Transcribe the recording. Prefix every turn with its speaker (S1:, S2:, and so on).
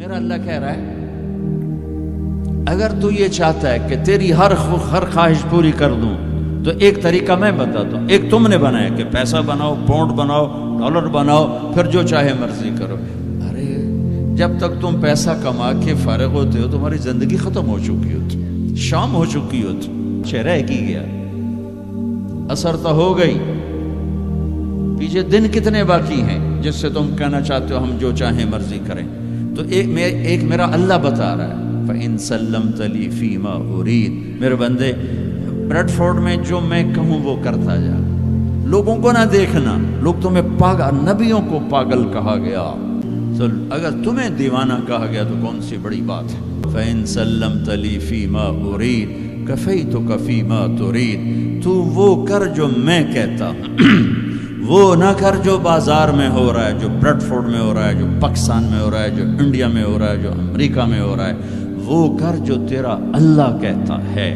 S1: میرا اللہ کہہ رہا ہے اگر تو یہ چاہتا ہے کہ تیری ہر خواہش پوری کر دوں تو ایک طریقہ میں بتاتا ہوں. ایک تم نے بنایا کہ پیسہ بناؤ، پاؤنڈ بناؤ، ڈالر بناؤ، پھر جو چاہے مرضی کرو. ارے جب تک تم پیسہ کما کے فارغ ہوتے ہو تمہاری زندگی ختم ہو چکی ہوتی، شام ہو چکی ہوتی، چہرہ کی گیا، اثر تو ہو گئی. پیچھے دن کتنے باقی ہیں جس سے تم کہنا چاہتے ہو ہم جو چاہیں مرضی کریں. تو ایک میرا اللہ بتا رہا ہے فَإِن سَلَّمْتَ لِي فِي مَا أُرِيدُ. میرے بندے بریڈ فورڈ میں جو میں کہوں وہ کرتا جا، لوگوں کو نہ دیکھنا. لوگ تمہیں پاگل، نبیوں کو پاگل کہا گیا، تو اگر تمہیں دیوانہ کہا گیا تو کون سی بڑی بات ہے. فَإِن سَلَّمْتَ لِي فِي مَا أُرِيدُ كَفَيْتُكَ فِي مَا تُرِيدُ. تو وہ کر جو میں کہتا ہوں، وہ نہ کر جو بازار میں ہو رہا ہے، جو بریڈ فورڈ میں ہو رہا ہے، جو پاکستان میں ہو رہا ہے، جو انڈیا میں ہو رہا ہے، جو امریکہ میں ہو رہا ہے. وہ کر جو تیرا اللہ کہتا ہے.